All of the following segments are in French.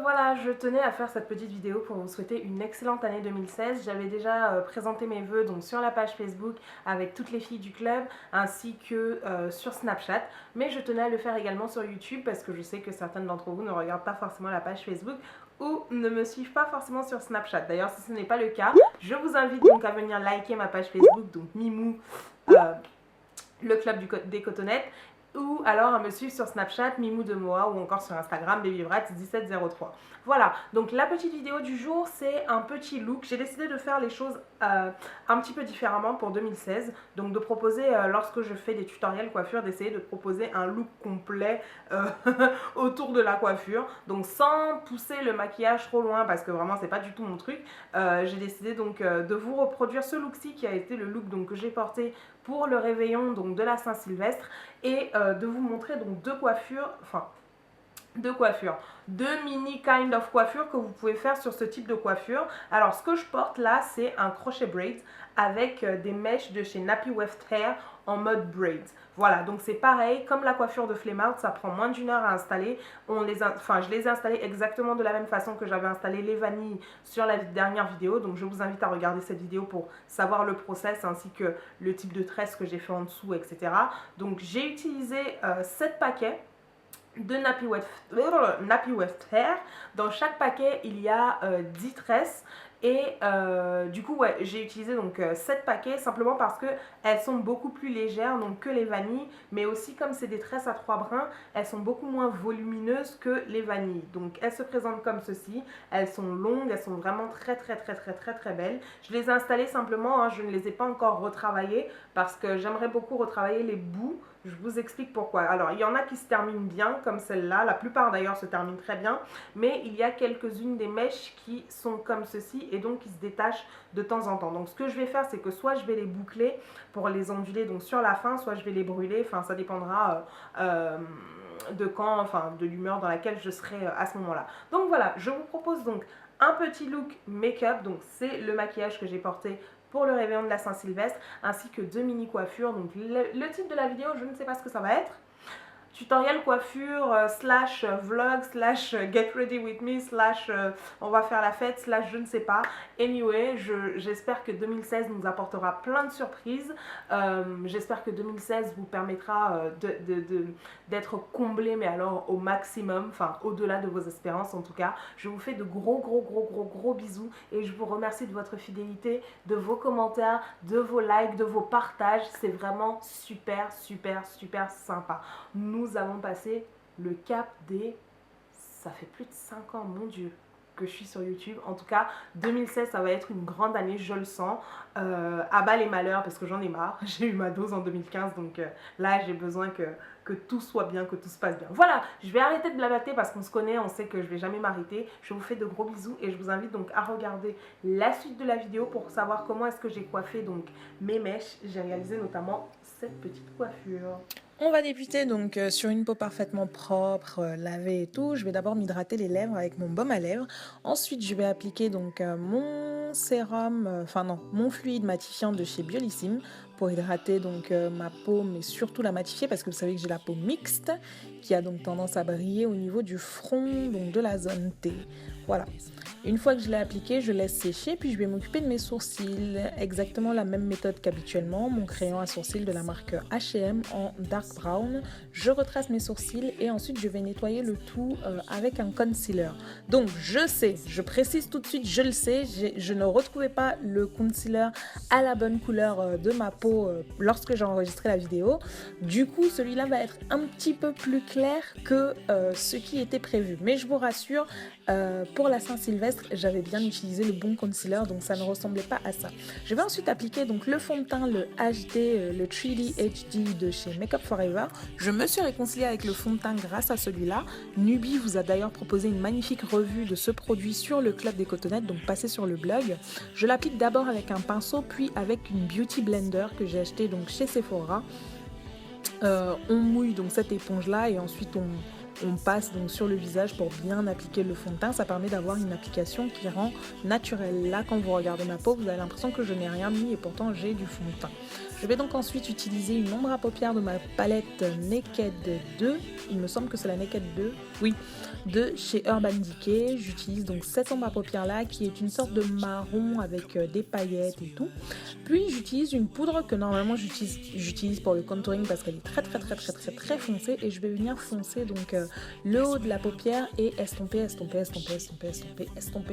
Voilà, je tenais à faire cette petite vidéo pour vous souhaiter une excellente année 2016. J'avais déjà présenté mes vœux donc sur la page Facebook avec toutes les filles du club ainsi que sur Snapchat, mais je tenais à le faire également sur YouTube parce que je sais que certaines d'entre vous ne regardent pas forcément la page Facebook ou ne me suivent pas forcément sur Snapchat. D'ailleurs, si ce n'est pas le cas, je vous invite donc à venir liker ma page Facebook, donc Mimou, le club des cotonnettes, ou alors à me suivre sur Snapchat, Mimou de Moa, ou encore sur Instagram, BabyVrats1703. Voilà, donc la petite vidéo du jour, c'est un petit look. J'ai décidé de faire les choses un petit peu différemment pour 2016. Donc de proposer, lorsque je fais des tutoriels coiffure, d'essayer de proposer un look complet autour de la coiffure. Donc sans pousser le maquillage trop loin, parce que vraiment, c'est pas du tout mon truc. J'ai décidé donc de vous reproduire ce look-ci, qui a été le look donc, que j'ai porté pour le réveillon donc, de la Saint-Sylvestre, et de vous montrer donc deux mini kind of coiffure que vous pouvez faire sur ce type de coiffure. Alors ce que je porte là, c'est un crochet braids avec des mèches de chez Nappy Weft Hair en mode braids. Voilà, donc c'est pareil, comme la coiffure de Flame Out, ça prend moins d'1 heure à installer. Je les ai installés exactement de la même façon que j'avais installé les vanilles sur la dernière vidéo. Donc je vous invite à regarder cette vidéo pour savoir le process ainsi que le type de tresse que j'ai fait en dessous, etc. Donc j'ai utilisé 7 paquets de Nappy Weft Hair. Dans chaque paquet, il y a 10 tresses. Et du coup, ouais, j'ai utilisé donc 7 paquets simplement parce que elles sont beaucoup plus légères donc, que les vanilles. Mais aussi, comme c'est des tresses à 3 brins, elles sont beaucoup moins volumineuses que les vanilles. Donc, elles se présentent comme ceci. Elles sont longues, elles sont vraiment très belles. Je les ai installées simplement, hein, je ne les ai pas encore retravaillées parce que j'aimerais beaucoup retravailler les bouts. Je vous explique pourquoi. Alors, il y en a qui se terminent bien, comme celle-là. La plupart, d'ailleurs, se terminent très bien. Mais il y a quelques-unes des mèches qui sont comme ceci et donc qui se détachent de temps en temps. Donc, ce que je vais faire, c'est que soit je vais les boucler pour les onduler donc sur la fin, soit je vais les brûler. Enfin, ça dépendra de quand, enfin, de l'humeur dans laquelle je serai à ce moment-là. Donc, voilà, je vous propose donc un petit look make-up. Donc, c'est le maquillage que j'ai porté pour le réveillon de la Saint-Sylvestre, ainsi que 2 mini coiffures. Donc le titre de la vidéo, je ne sais pas ce que ça va être. Tutoriel coiffure slash vlog slash get ready with me slash on va faire la fête slash je ne sais pas. Anyway, j'espère que 2016 nous apportera plein de surprises. J'espère que 2016 vous permettra d'être comblé, mais alors au maximum, enfin au-delà de vos espérances en tout cas. Je vous fais de gros bisous et je vous remercie de votre fidélité, de vos commentaires, de vos likes, de vos partages. C'est vraiment super sympa. Nous avons passé le cap des... Ça fait plus de 5 ans, mon Dieu, que je suis sur YouTube. En tout cas, 2016, ça va être une grande année, je le sens. À bas les malheurs, parce que j'en ai marre. J'ai eu ma dose en 2015, donc là, j'ai besoin que tout soit bien, que tout se passe bien. Voilà, je vais arrêter de blablater parce qu'on se connaît, on sait que je vais jamais m'arrêter. Je vous fais de gros bisous et je vous invite donc à regarder la suite de la vidéo pour savoir comment est-ce que j'ai coiffé donc mes mèches. J'ai réalisé notamment cette petite coiffure. On va débuter donc sur une peau parfaitement propre, lavée et tout. Je vais d'abord m'hydrater les lèvres avec mon baume à lèvres. Ensuite, je vais appliquer donc mon sérum, mon fluide matifiant de chez Biolissime pour hydrater donc ma peau, mais surtout la matifier parce que vous savez que j'ai la peau mixte qui a donc tendance à briller au niveau du front, donc de la zone T. Voilà. Une fois que je l'ai appliqué, je laisse sécher, puis je vais m'occuper de mes sourcils. Exactement la même méthode qu'habituellement, mon crayon à sourcils de la marque H&M en dark brown. Je retrace mes sourcils et ensuite je vais nettoyer le tout avec un concealer. Donc je sais, je précise tout de suite, je le sais, je ne retrouvais pas le concealer à la bonne couleur de ma peau lorsque j'ai enregistré la vidéo. Du coup, celui-là va être un petit peu plus clair que ce qui était prévu. Mais je vous rassure, pour la Saint-Sylvestre, j'avais bien utilisé le bon concealer, donc ça ne ressemblait pas à ça. Je vais ensuite appliquer donc le fond de teint, le HD, le 3D HD de chez Make Up For Ever. Je me suis réconciliée avec le fond de teint grâce à celui-là. Nubi vous a d'ailleurs proposé une magnifique revue de ce produit sur le club des cotonnettes, donc passez sur le blog. Je l'applique d'abord avec un pinceau, puis avec une Beauty Blender que j'ai acheté donc chez Sephora. On mouille donc cette éponge là et ensuite on passe donc sur le visage pour bien appliquer le fond de teint. Ça permet d'avoir une application qui rend naturelle. Là, quand vous regardez ma peau, vous avez l'impression que je n'ai rien mis et pourtant j'ai du fond de teint. Je vais donc ensuite utiliser une ombre à paupières de ma palette Naked 2. Il me semble que c'est la Naked 2. Oui, de chez Urban Decay. J'utilise donc cette ombre à paupières là qui est une sorte de marron avec des paillettes et tout. Puis j'utilise une poudre que normalement j'utilise pour le contouring parce qu'elle est très foncée et je vais venir foncer donc le haut de la paupière et estomper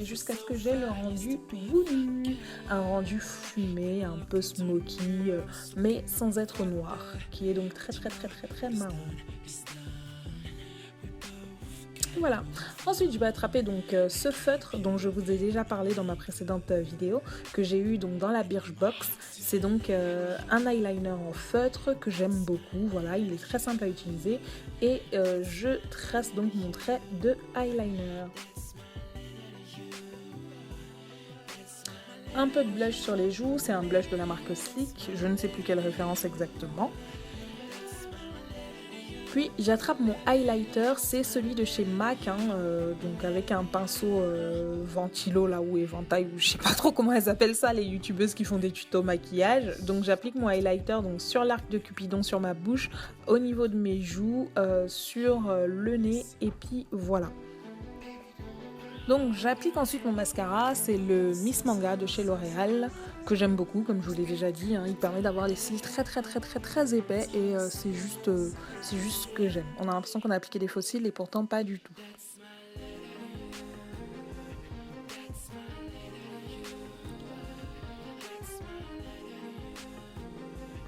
jusqu'à ce que j'ai le rendu voulu. Un rendu fumé, un peu smoky, mais sans être noir, qui est donc très marron. Voilà. Ensuite, je vais attraper donc ce feutre dont je vous ai déjà parlé dans ma précédente vidéo, que j'ai eu donc dans la Birchbox. C'est donc un eyeliner en feutre que j'aime beaucoup. Voilà, il est très simple à utiliser et je trace donc mon trait de eyeliner. Un peu de blush sur les joues, c'est un blush de la marque Sleek, je ne sais plus quelle référence exactement. Puis j'attrape mon highlighter, c'est celui de chez MAC, donc avec un pinceau ventilo là ou éventail, ou je sais pas trop comment elles appellent ça, les youtubeuses qui font des tutos maquillage. Donc j'applique mon highlighter donc sur l'arc de Cupidon, sur ma bouche, au niveau de mes joues, sur le nez et puis voilà. Donc j'applique ensuite mon mascara, c'est le Miss Manga de chez L'Oréal, que j'aime beaucoup, comme je vous l'ai déjà dit, il permet d'avoir des cils très épais et c'est juste ce que j'aime. On a l'impression qu'on a appliqué des faux cils et pourtant pas du tout.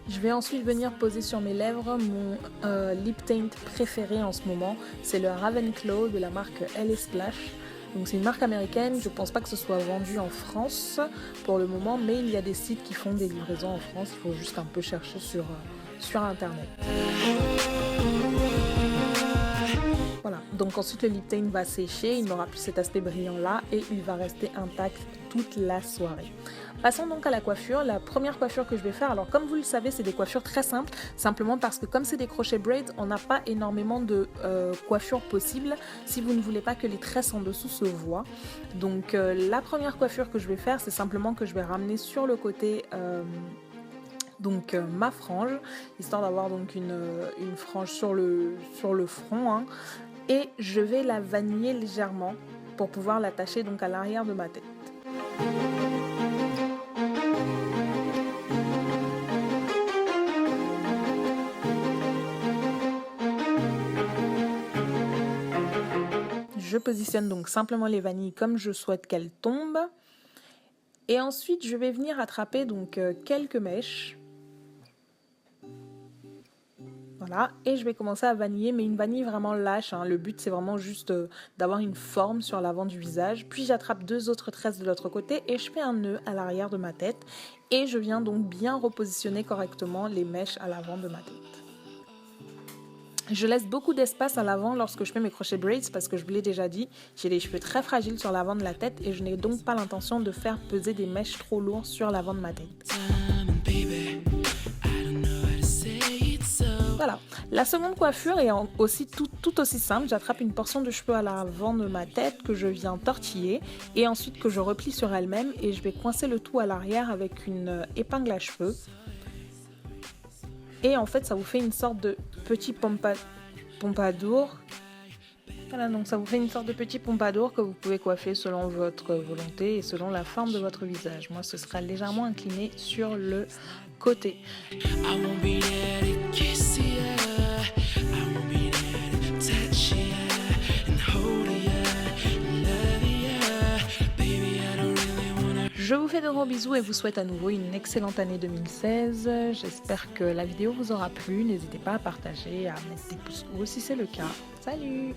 Je vais ensuite venir poser sur mes lèvres mon lip tint préféré en ce moment, c'est le Ravenclaw de la marque LA Splash. Donc c'est une marque américaine, je pense pas que ce soit vendu en France pour le moment, mais il y a des sites qui font des livraisons en France, il faut juste un peu chercher sur internet. Voilà, donc ensuite le lip tint va sécher, il n'aura plus cet aspect brillant là et il va rester intact toute la soirée. Passons donc à la coiffure. La première coiffure que je vais faire, alors comme vous le savez, c'est des coiffures très simples, simplement parce que comme c'est des crochets braids, on n'a pas énormément de coiffures possibles si vous ne voulez pas que les tresses en dessous se voient. Donc la première coiffure que je vais faire, c'est simplement que je vais ramener sur le côté ma frange, histoire d'avoir donc une frange sur le front, et je vais la vaniller légèrement pour pouvoir l'attacher donc à l'arrière de ma tête. Je positionne donc simplement les vanilles comme je souhaite qu'elles tombent. Et ensuite, je vais venir attraper donc quelques mèches. Voilà, et je vais commencer à vaniller, mais une vanille vraiment lâche. Le but, c'est vraiment juste d'avoir une forme sur l'avant du visage. Puis j'attrape 2 autres tresses de l'autre côté et je fais un nœud à l'arrière de ma tête. Et je viens donc bien repositionner correctement les mèches à l'avant de ma tête. Je laisse beaucoup d'espace à l'avant lorsque je fais mes crochets braids parce que je vous l'ai déjà dit, j'ai les cheveux très fragiles sur l'avant de la tête et je n'ai donc pas l'intention de faire peser des mèches trop lourdes sur l'avant de ma tête. Voilà, la seconde coiffure est aussi tout aussi simple. J'attrape une portion de cheveux à l'avant de ma tête que je viens tortiller et ensuite que je replie sur elle-même et je vais coincer le tout à l'arrière avec une épingle à cheveux. Et en fait, ça vous fait une sorte de petit pompadour. Voilà, donc ça vous fait une sorte de petit pompadour que vous pouvez coiffer selon votre volonté et selon la forme de votre visage. Moi, ce sera légèrement incliné sur le côté. Je vous fais de gros bisous et vous souhaite à nouveau une excellente année 2016. J'espère que la vidéo vous aura plu. N'hésitez pas à partager, à mettre des pouces bleus si c'est le cas. Salut!